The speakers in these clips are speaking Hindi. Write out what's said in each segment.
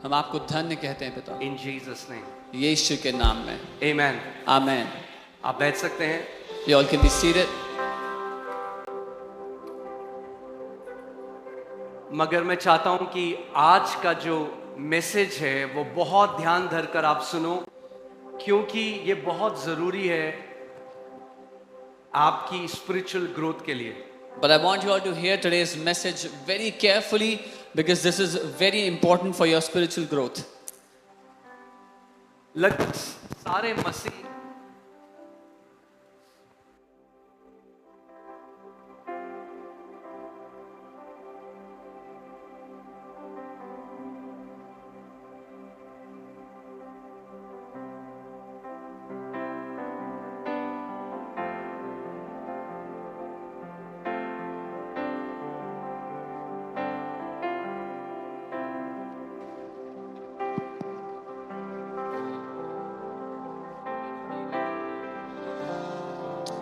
हम आपको धन्य कहते हैं पिता, In Jesus' name. यीशु के नाम में, Amen. आमेन। आप बैठ सकते हैं। You all can be seated. मगर मैं चाहता हूं कि आज का जो मैसेज है वो बहुत ध्यान धरकर आप सुनो, क्योंकि ये बहुत जरूरी है आपकी स्पिरिचुअल ग्रोथ के लिए। But I want you all to hear today's message very carefully because this is very important for your spiritual growth. लगभग सारे मसीह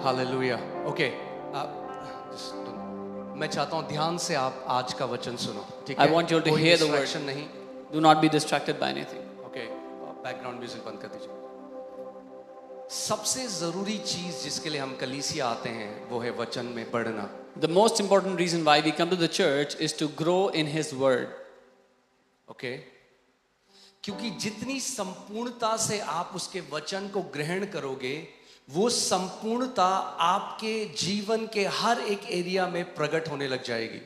हालेलुया। ओके, मैं चाहता हूं ध्यान से आप आज का वचन सुनो, ठीक है? I want you all to hear the word. distraction नहीं। Do not be distracted by anything. Okay, background music बंद कर दीजिए। सबसे जरूरी चीज जिसके लिए हम कलीसिया आते हैं वो है वचन में बढ़ना। The most important reason why we come to the church is to grow in His Word. Okay, क्योंकि जितनी संपूर्णता से आप उसके वचन को ग्रहण करोगे, वो संपूर्णता आपके जीवन के हर एक एरिया में प्रकट होने लग जाएगी।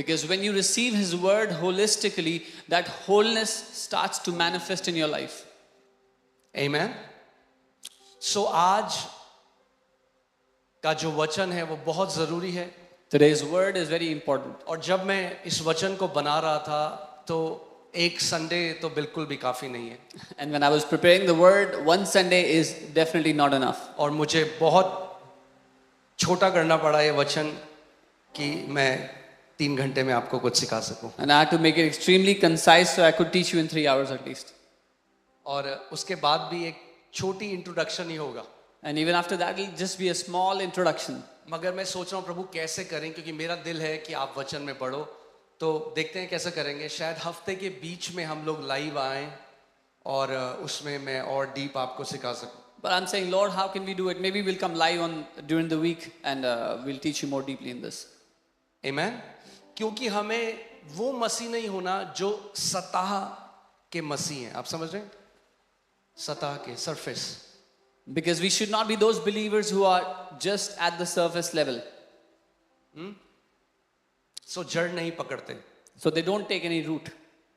Because when you receive His Word holistically, that wholeness starts to manifest in your life. Amen. So आज का जो वचन है वो बहुत जरूरी है। Today's word is very important. और जब मैं इस वचन को बना रहा था तो एक संडे तो बिल्कुल भी काफी नहीं है। And when I was preparing the word, one Sunday is definitely not enough. और मुझे बहुत छोटा करना पड़ा ये वचन कि मैं 3 घंटे में आपको कुछ सिखा सकूं। And I had to make it extremely concise so I could teach you in 3 hours at least. और उसके बाद भी एक छोटी इंट्रोडक्शन ही होगा। And even after that, it'll just be a small introduction. मगर मैं सोच रहा हूँ प्रभु कैसे करें, क्योंकि मेरा दिल है कि आप वचन में बढ़ो। तो देखते हैं कैसे करेंगे। शायद हफ्ते के बीच में हम लोग लाइव आएं और उसमें मैं और डीप आपको सिखा सकूं। But I'm saying, Lord, how can we do it? Maybe we'll come live on during the week and we'll teach you more deeply in this. Amen. क्योंकि हमें वो मसीह नहीं होना जो सतह के मसीह हैं। आप समझ रहे हैं? सतह के, surface. Because we should not be those believers who are just at the surface level. सो जड़ नहीं पकड़ते। So they don't take any root.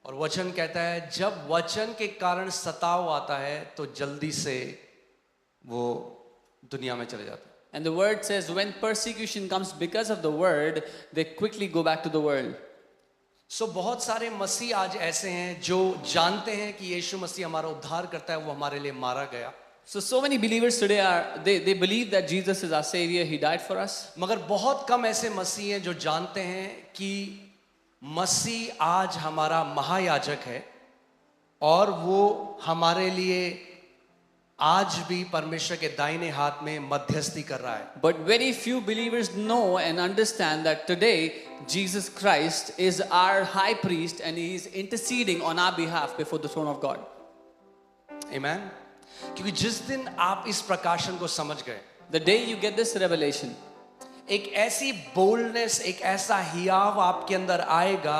और वचन कहता है जब वचन के कारण सताव आता है तो जल्दी से वो दुनिया में चले जाते हैं। And the word says when persecution comes because of the word, they quickly go back to the world. सो बहुत सारे मसीह आज ऐसे हैं जो जानते हैं कि यीशु मसीह हमारा उद्धार करता है, वो हमारे लिए मारा गया। So many believers today they believe that Jesus is our savior, He died for us. मगर बहुत कम ऐसे मसीह हैं जो जानते हैं कि मसीह आज हमारा महायाजक है और वो हमारे लिए आज भी परमेश्वर के दाहिने हाथ में मध्यस्थी कर रहा है। But very few believers know and understand that today Jesus Christ is our high priest and He is interceding on our behalf before the throne of God. Amen. क्योंकि जिस दिन आप इस प्रकाशन को समझ गए, The day you get this revelation, एक ऐसी बोल्डनेस, एक ऐसा हियाव आपके अंदर आएगा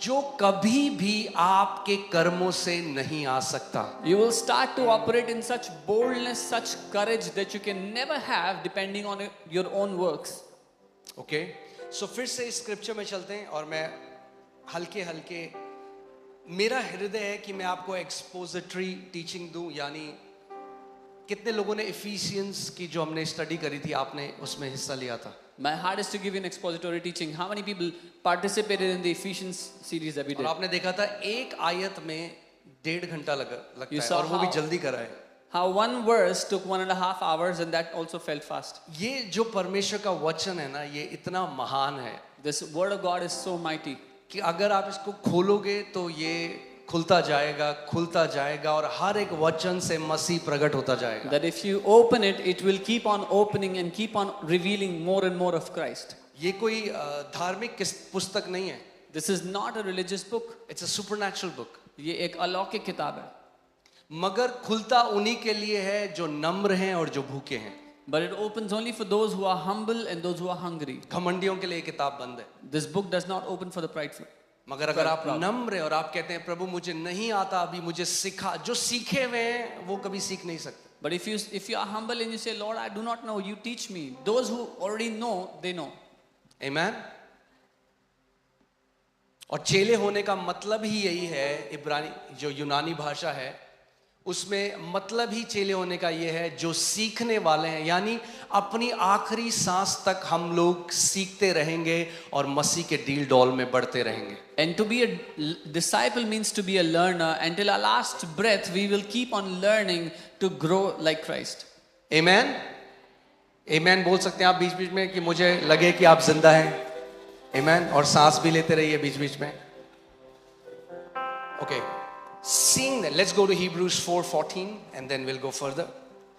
जो कभी भी आपके कर्मों से नहीं आ सकता। you will start to operate in such boldness, such courage that you can never have depending on your own works. Okay, so फिर से इस स्क्रिप्चर में चलते हैं और मैं हल्के हल्के, मेरा हृदय है कि मैं आपको एक्सपोजिटरी टीचिंग दूं। यानी कितने लोगों ने इफिशियंस की जो हमने स्टडी करी थी, आपने उसमें हिस्सा लिया था? My heart is to give you an expository teaching. How many people participated in the Ephesians series that we और did? आपने देखा था एक आयत में 1.5 घंटा लगता You है saw और वो भी how- जल्दी करा है। How one verse took 1.5 hours and that also felt fast. ये जो परमेश्वर का वचन है ना, ये इतना महान है This word of God is so mighty कि अगर आप इसको खोलोगे तो ये खुलता जाएगा और हर एक वचन से मसीह प्रकट होता जाएगा। that if you open it, it will keep on opening and keep on revealing more and more of Christ. ये कोई धार्मिक पुस्तक नहीं है। This is not a religious book. It's a supernatural book. ये एक अलौकिक किताब है, मगर खुलता उन्हीं के लिए है जो नम्र हैं और जो भूखे हैं। but it opens only for those who are humble and those who are hungry. घमंडियों के लिए ये किताब बंद है। This book does not open for the prideful. मगर अगर आप नम्र हैं और आप कहते हैं प्रभु मुझे नहीं आता अभी, मुझे सिखा, जो सीखे हुए हैं वो कभी सीख नहीं सकते। But if you are humble and you say, Lord, I do not know, you teach me. Those who already know, they know. Amen? और चेले होने का मतलब ही यही है, इब्रानी जो यूनानी भाषा है उसमें मतलब ही चेले होने का ये है जो सीखने वाले हैं, यानी अपनी आखिरी सांस तक हम लोग सीखते रहेंगे और मसीह के डील डॉल में बढ़ते रहेंगे। And to be a disciple means to be a learner. Until our last breath, we will keep on learning to grow like Christ. Amen? Amen बोल सकते हैं आप बीच बीच में कि मुझे लगे कि आप जिंदा हैं। Amen? और सांस भी लेते रहिए बीच बीच में। Okay. Seeing that, let's go to Hebrews 4:14 and then we'll go further.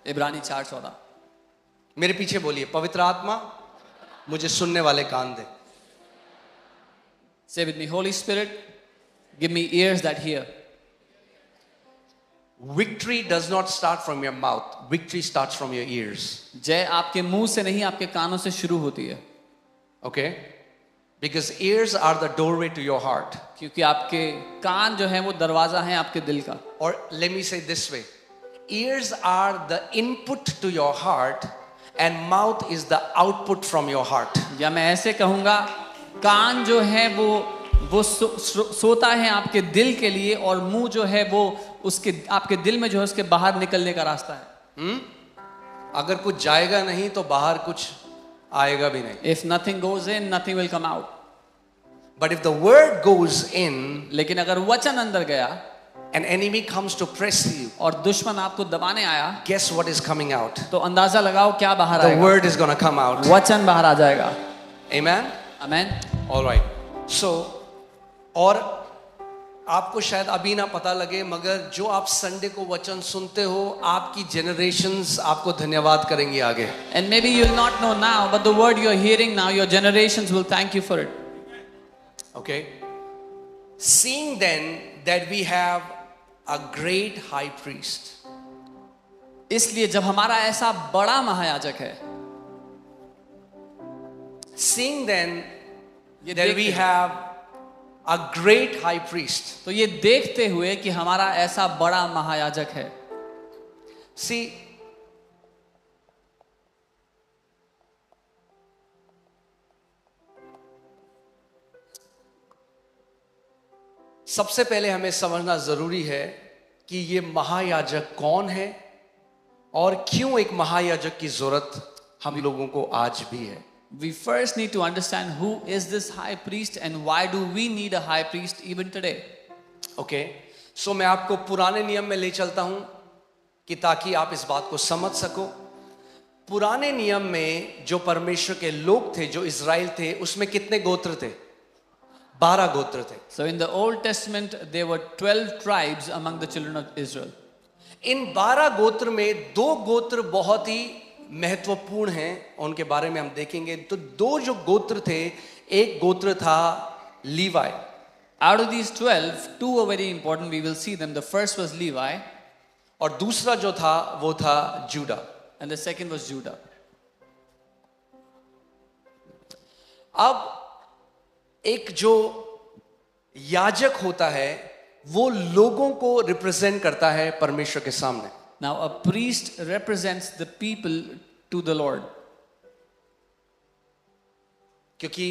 इब्रानी 4:14. मेरे पीछे बोलिए, पवित्र आत्मा मुझे सुनने वाले कान दे। Say with me, Holy Spirit, give me ears that hear. Victory does not start from your mouth. Victory starts from your ears. जय आपके मुंह से नहीं, आपके कानों से शुरू होती है। Okay? Because ears are the doorway to your heart. क्योंकि आपके कान जो है वो दरवाजा है आपके दिल का। Or let me say this way. Ears are the input to your heart and mouth is the output from your heart. या मैं ऐसे कहूँगा, कान जो है वो सोता है आपके दिल के लिए और मुंह जो है वो उसके आपके दिल में जो है उसके बाहर निकलने का रास्ता है। अगर कुछ जाएगा नहीं तो बाहर कुछ आएगा भी नहीं। If nothing goes in, nothing will come out. But if the word goes in, लेकिन अगर वचन अंदर गया, an enemy comes to press you, और दुश्मन आपको दबाने आया, guess what is coming out? तो अंदाजा लगाओ क्या बाहर The आएगा। word is going to come out. वचन बाहर आ जाएगा। Amen? Amen? All right. So, और आपको शायद अभी ना पता लगे, मगर जो आप संडे को वचन सुनते हो, आपकी generations आपको धन्यवाद करेंगे आगे। And maybe you'll not know now, but the word you're hearing now, your generations will thank you for it. Okay? Seeing then that we have a great high priest. इसलिए जब हमारा ऐसा बड़ा महायाजक है, Seeing then ये that we have a great high priest. तो ये देखते हुए कि हमारा ऐसा बड़ा महायाजक है। See, सबसे पहले हमें समझना जरूरी है कि ये महायाजक कौन है और क्यों एक महायाजक की जरूरत हम लोगों को आज भी है। We first need to understand who is this high priest and why do we need a high priest even today. Okay, so मैं आपको पुराने नियम में ले चलता हूं कि ताकि आप इस बात को समझ सको। पुराने नियम में जो परमेश्वर के लोग थे, जो इज़राइल थे, उसमें कितने गोत्र थे? 12 गोत्र थे। So in the Old Testament there were 12 tribes among the children of Israel. इन 12 गोत्र में 2 गोत्र बहुत ही महत्वपूर्ण हैं, उनके बारे में हम देखेंगे। तो 2 जो गोत्र थे, एक गोत्र था लीवाई। Out of these 12, 2 were very important. We will see them. The first was Levi और दूसरा जो था वो था JUDA. and the second was Judah. अब एक जो याजक होता है वो लोगों को रिप्रेजेंट करता है परमेश्वर के सामने। Now a priest represents the people to the Lord. क्योंकि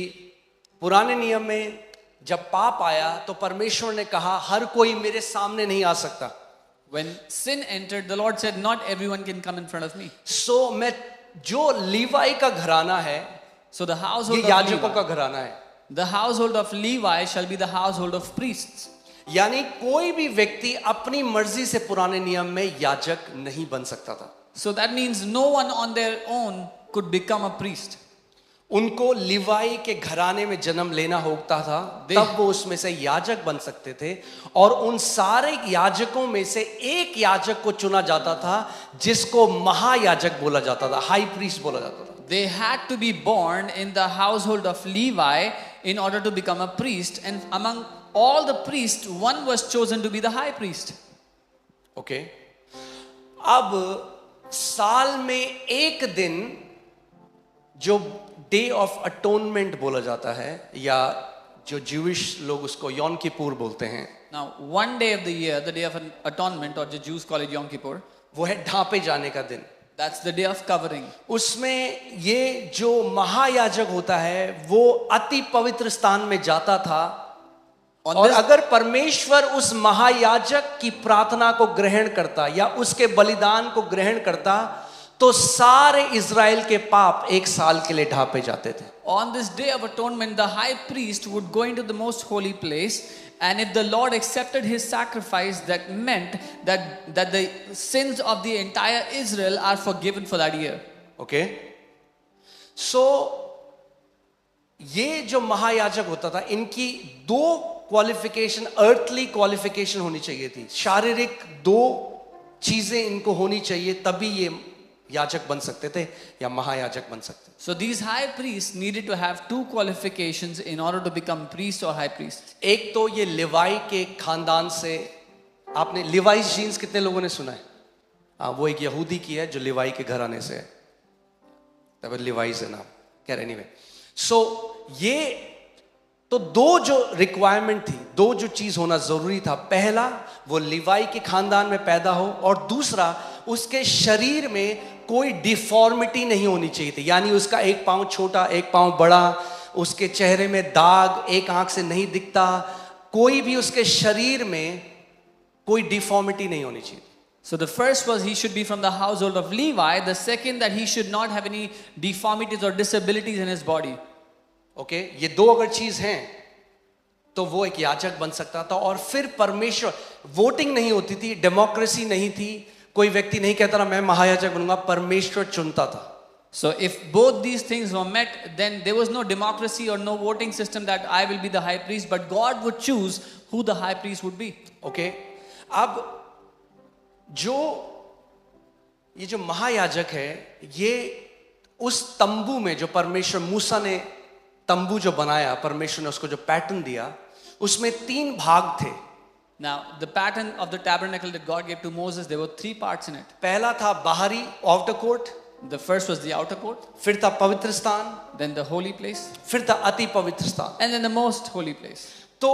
पुराने नियम में जब पाप आया तो परमेश्वर ने कहा हर कोई मेरे सामने नहीं आ सकता। When sin entered, the Lord said, not everyone can come in front of me. सो मैं जो लीवाई का घराना है, So the ये household of याजकों का Levi, घराना है। the household of Levi shall be the household of priests. यानी कोई भी व्यक्ति अपनी मर्जी से पुराने नियम में याजक नहीं बन सकता था। So that means no one on their own could become a priest. उनको लिवाई के घराने में जन्म लेना होता था, तब वो उसमें से याजक बन सकते थे। और उन सारे याजकों में से एक याजक को चुना जाता था जिसको महायाजक बोला जाता था, हाई प्रीस्ट बोला जाता था। They had to be born in the household of Levi in order to become a priest, and among all the priests, one was chosen to be the high priest. Okay अब साल में एक दिन जो डे ऑफ अटोनमेंट बोला जाता है, या जो ज्यूइश लोग उसको यौम किपुर बोलते हैं, Now, one day of the year, the day of an atonement, or the Jews call it Yom Kippur, वो है ढांपे जाने का दिन. that's the day of covering. उसमें ये जो महायाजक होता है वो अति पवित्र स्थान में जाता था, On और this, अगर परमेश्वर उस महायाजक की प्रार्थना को ग्रहण करता या उसके बलिदान को ग्रहण करता, तो सारे इज़राइल के पाप एक साल के लिए ढांपे जाते थे. on this day of atonement, the high priest would go into the most holy place, and if the Lord accepted his sacrifice, that meant that the sins of the entire Israel are forgiven for that year. Okay so ये जो महायाजक होता था, इनकी दो क्वालिफिकेशन, अर्थली क्वालिफिकेशन होनी चाहिए थी. शारीरिक दो चीजें इनको होनी चाहिए, तभी ये याजक बन सकते थे या महायाजक बन सकते. So these high priests needed to have two qualifications in order to become priests or high priests. एक तो ये लिवाई के खानदान से, आपने लिवाइस जीन्स कितने लोगों ने सुना है? वो एक यहूदी की है जो लिवाई के घराने से है, तब लिवाइस है नाम. खैर एनीवे, सो ये तो दो जो रिक्वायरमेंट थी, दो जो चीज होना जरूरी था. पहला, वो लिवाई के खानदान में पैदा हो, और दूसरा, उसके शरीर में कोई डिफॉर्मिटी नहीं होनी चाहिए थी. यानी उसका एक पांव छोटा, एक पांव बड़ा, उसके चेहरे में दाग, एक आंख से नहीं दिखता, कोई भी उसके शरीर में कोई डिफॉर्मिटी नहीं होनी चाहिए. So the first was he should be from the household of Levi. The second, that he should not have any deformities or disabilities in his body. Okay ये दो अगर चीज हैं तो वो एक याजक बन सकता था. और फिर परमेश्वर, वोटिंग नहीं होती थी, डेमोक्रेसी नहीं थी, कोई व्यक्ति नहीं कहता ना मैं महायाजक बनूंगा, परमेश्वर चुनता था. So if both these things were met, then there was no democracy or no voting system that I will be the high priest, but God would choose who the high priest would be. Okay अब जो ये जो महायाजक है, ये उस तंबू में जो परमेश्वर, मूसा ने तंबू जो बनाया, परमेश्वर ने उसको जो पैटर्न दिया, उसमें 3 भाग थे. Now, the pattern of the tabernacle that God gave to Moses, there were 3 parts in it. पहला था बाहरी outer court, The first was the outer court, फिर था पवित्र स्थान, then the holy place, फिर था अति पवित्र स्थान. and then the most holy place. तो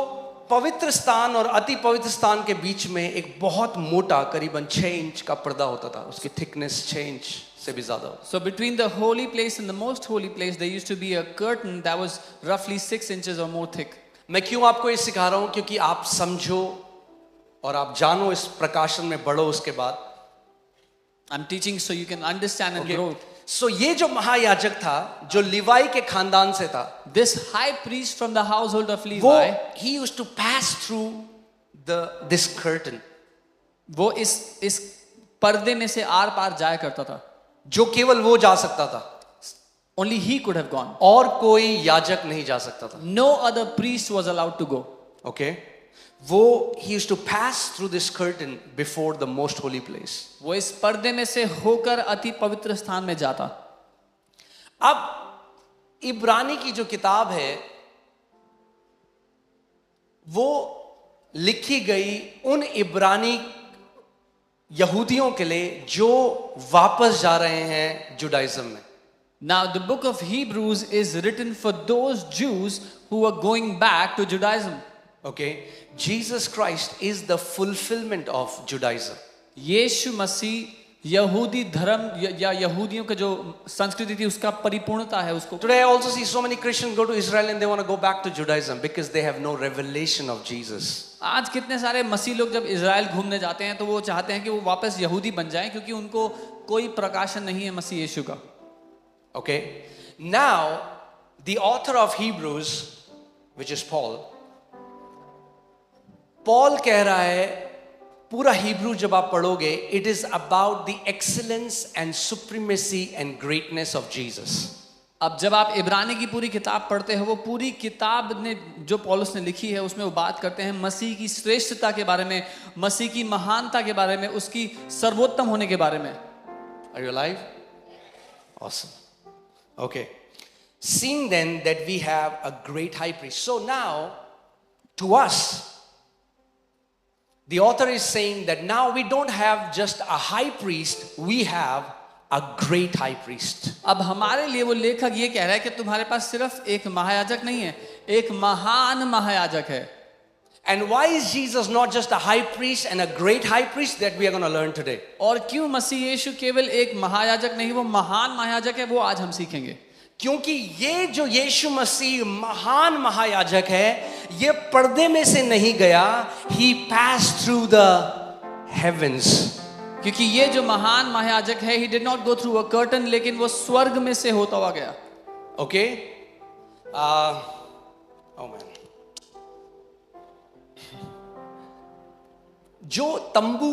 पवित्र स्थान और अति पवित्र स्थान के बीच में एक बहुत मोटा, करीबन 6 इंच का पर्दा होता था. उसकी थिकनेस 6 इंच से भी ज्यादा. So between the holy place and the most holy place, there used to be a curtain that was roughly 6 inches or more thick. मैं क्यों आपको ये सिखा रहा हूं? क्योंकि आप समझो और आप जानो, इस प्रकाशन में बढ़ो. उसके बाद I'm teaching so you can understand and grow. सो ये जो महायाजक था, जो लिवाई के खानदान से था, This high priest from the household of वो Levi, he used to pass through this curtain, वो इस पर्दे में से आर पार जाया करता था. जो केवल वो जा सकता था, Only he could have gone. और कोई याजक नहीं जा सकता था. No other priest was allowed to go. Okay वो he used to pass through this curtain before the most holy place. वो इस पर्दे में से होकर अति पवित्र स्थान में जाता. अब इब्रानी की जो किताब है वो लिखी गई उन इब्रानी यहूदियों के लिए जो वापस जा रहे हैं जुडाइज्म में. Now the book of Hebrews is written for those Jews who are going back to Judaism. Okay Jesus Christ is the fulfilment of Judaism. यीशु मसीह यहूदी धर्म या यहूदियों का जो संस्कृति थी उसका परिपूर्णता है उसको. Today I also see so many Christians go to Israel and they want to go back to Judaism because they have no revelation of Jesus. आज कितने सारे मसीह लोग जब इजराइल घूमने जाते हैं तो वो चाहते हैं कि वो वापस यहूदी बन जाएं क्योंकि उनको कोई प्रकाशन नहीं है मसीह यीशु का. Okay, now the author of Hebrews, which is Paul कह रहा है, पूरा हिब्रू जब आप पढ़ोगे, it is about the excellence and supremacy and greatness of Jesus. अब जब आप इब्रानी की पूरी किताब पढ़ते हो, वो पूरी किताब ने जो पौलुस ने लिखी है उसमें वो बात करते हैं मसीह की श्रेष्ठता के बारे में, मसीह की महानता के बारे में, उसकी सर्वोत्तम होने के बारे में. Are you alive? Awesome. Okay. Seeing then that we have a great high priest. So now to us, the author is saying that now we don't have just a high priest, we have a great high priest. अब हमारे लिए वो लेखक ये कह रहा है कि तुम्हारे पास सिर्फ एक महायाजक नहीं है, एक महान महायाजक है. And why is Jesus not just a high priest and a great high priest, that we are going to learn today. और क्यों मसीह यीशु केवल एक महायाजक नहीं, वो महान महायाजक है, वो आज हम सीखेंगे. क्योंकि ये जो यीशु मसीह महान महायाजक है, ये पर्दे में से नहीं गया. He passed through the heavens. क्योंकि ये जो महान महायाजक है, he did not go through a curtain, लेकिन वो स्वर्ग में से होता हुआ गया. Okay? Oh man. जो तंबू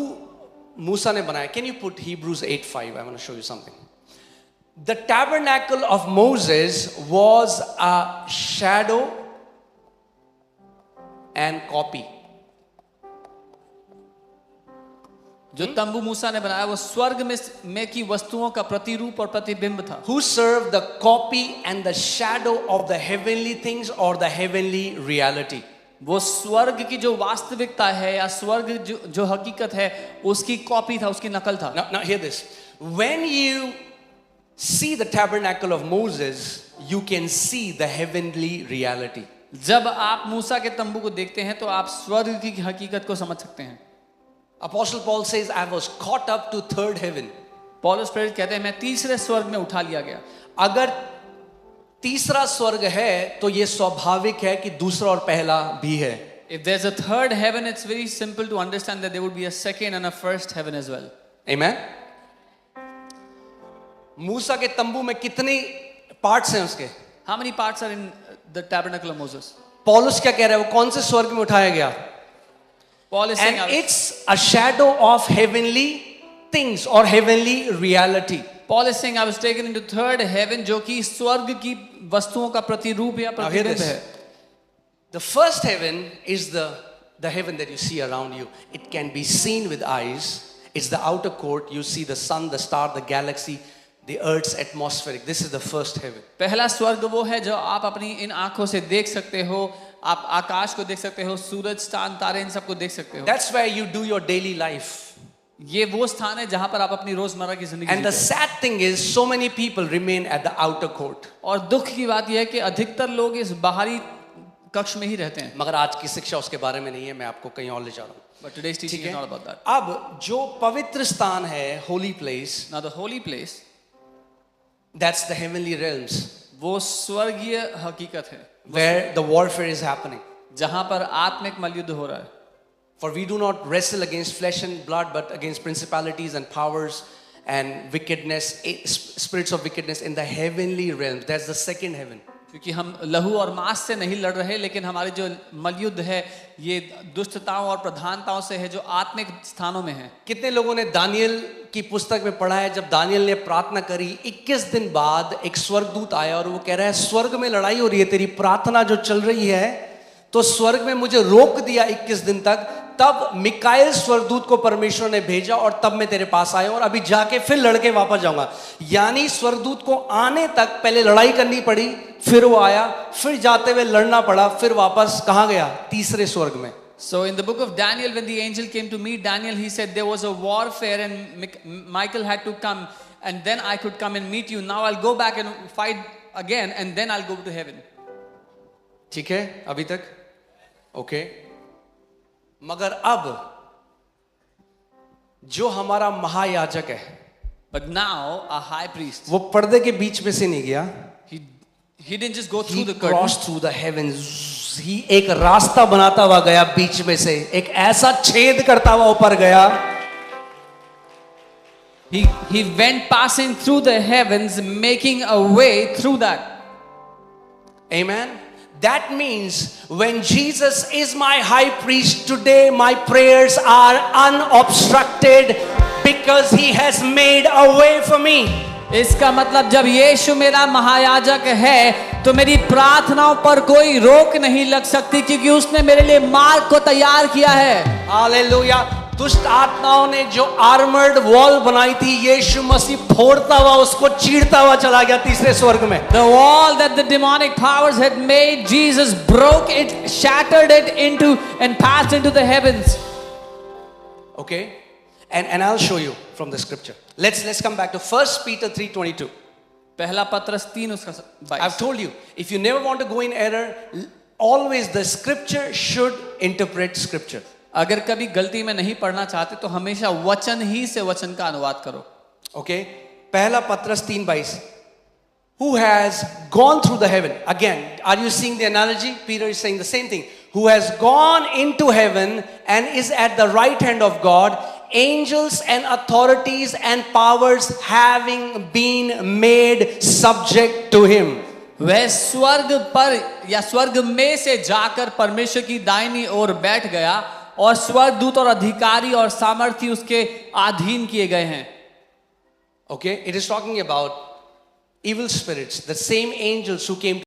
मूसा ने बनाया, can you put Hebrews 8:5? I want to show you something. The tabernacle of Moses was a shadow and copy. जो तंबू मूसा ने बनाया वो स्वर्ग में की वस्तुओं का प्रतिरूप और प्रतिबिंब था. Who served the copy and the shadow of the heavenly things or the heavenly reality. वो स्वर्ग की जो वास्तविकता है या स्वर्ग जो हकीकत है उसकी कॉपी था, उसकी नकल था. Now hear this. When you see the tabernacle of Moses, you can see the heavenly reality. जब आप मूसा के तंबू को देखते हैं तो आप स्वर्ग की हकीकत को समझ सकते हैं. Apostle Paul says, I was caught up to third heaven. पौलुस प्रेरित कहते हैं मैं तीसरे स्वर्ग में उठा लिया गया. अगर तीसरा स्वर्ग है तो ये स्वाभाविक है कि दूसरा और पहला भी है. If there's a third heaven, it's very simple to understand that there would be a second and a first heaven as well. Amen. मूसा के तंबू में कितने पार्ट्स हैं उसके? How many parts are in the tabernacle of Moses? पौलुस क्या कह रहा है, वो कौन से स्वर्ग में उठाया गया? Paul is saying, And it's a shadow of heavenly things or heavenly reality. Paul is saying I was taken into third heaven, जो कि स्वर्ग की वस्तुओं का प्रतिरूप या Now hear प्रतिबिंब this. है. The first heaven is the heaven that you see around you. It can be seen with eyes. It's the outer court. You see the sun, the star, the galaxy, the earth's atmospheric. This is the first heaven. पहला स्वर्ग वो है जो आप अपनी इन आंखों से देख सकते हो. आप आकाश को देख सकते हो, सूरज, चांद, तारे, इन सबको देख सकते हो. That's where you do your daily life. ये वो स्थान है जहां पर आप अपनी रोजमर्रा की जिंदगी And the जीते sad thing is, so many people remain at the outer court. हो. और दुख की बात यह है कि अधिकतर लोग इस बाहरी कक्ष में ही रहते हैं. मगर आज की शिक्षा उसके बारे में नहीं है, मैं आपको कहीं और ले जा रहा हूँ. But today's teaching ठीक is है? not about that. अब जो पवित्र स्थान है, holy place, Now the holy place, that's the heavenly realms वो स्वर्गीय हकीकत है where the warfare is happening. जहां पर आत्मिक मलयुद्ध हो रहा है. For we do not wrestle against flesh and blood, but against principalities and powers and wickedness, spirits of wickedness in the heavenly realms. That's the second heaven. क्योंकि हम लहू और मांस से नहीं लड़ रहे, लेकिन हमारे जो मलयुद्ध है ये दुष्टताओं और प्रधानताओं से है जो आत्मिक स्थानों में है. कितने लोगों ने दानियल की पुस्तक में पढ़ा है, जब दानियल ने प्रार्थना करी 21 दिन बाद एक स्वर्गदूत आया और वो कह रहा है स्वर्ग में लड़ाई हो रही है, तेरी प्रार्थना जो चल रही है तो स्वर्ग में मुझे रोक दिया 21 दिन तक. तब मिकाएल स्वर्गदूत को परमेश्वर ने भेजा और तब मैं तेरे पास आया और अभी जाके फिर लड़के वापस जाऊंगा. यानी स्वर्गदूत को आने तक पहले लड़ाई करनी पड़ी, फिर वो आया, फिर जाते हुए लड़ना पड़ा, फिर वापस कहां गया? तीसरे स्वर्ग में. So in the book of Daniel, when the angel came to meet Daniel, he said there was a warfare and Michael had to come and then I could come and meet you. Now I'll go back and fight again and then I'll go to heaven. ठीक है अभी तक? ओके. मगर अब जो हमारा महायाजक है, But now a high priest, वो पर्दे के बीच में से नहीं गया. he didn't just go through He the curtain. crossed through the heavens. He एक रास्ता बनाता हुआ गया बीच में से, एक ऐसा छेद करता हुआ ऊपर गया. He went passing through the heavens, making a way through that. Amen. That means when Jesus is my high priest today, my prayers are unobstructed because he has made a way for me. इसका मतलब जब यीशु मेरा महायाजक है तो मेरी प्रार्थनाओं पर कोई रोक नहीं लग सकती, क्योंकि उसने मेरे लिए मार्ग को तैयार किया है. हालेलुया. दुष्ट आत्माओं ने जो आर्मर्ड वॉल बनाई थी, यीशु मसीह फोड़ता हुआ उसको चीरता हुआ चला गया तीसरे स्वर्ग में. The wall that the demonic powers had made, Jesus broke it, shattered it into and passed into the heavens. Okay, and I'll show you from the scripture. Let's come back to 1 Peter 3:22. पहला पत्रस 3 उसका 22. I've told you, if you never want to go in error, always the scripture should interpret scripture. अगर कभी गलती में नहीं पढ़ना चाहते तो हमेशा वचन ही से वचन का अनुवाद करो. Okay, पहला पत्रस 3:22. Who has gone through the heaven? Again, are you seeing the analogy? Peter is saying the same thing. Who has gone into heaven and is at the right hand of God, angels and authorities and powers having been made subject to him. वह स्वर्ग पर या स्वर्ग में से जाकर परमेश्वर की दाहिनी ओर बैठ गया और स्वर्गदूत और अधिकारी और सामर्थी उसके अधीन किए गए हैं. Okay, it is talking about evil spirits, the same angels who came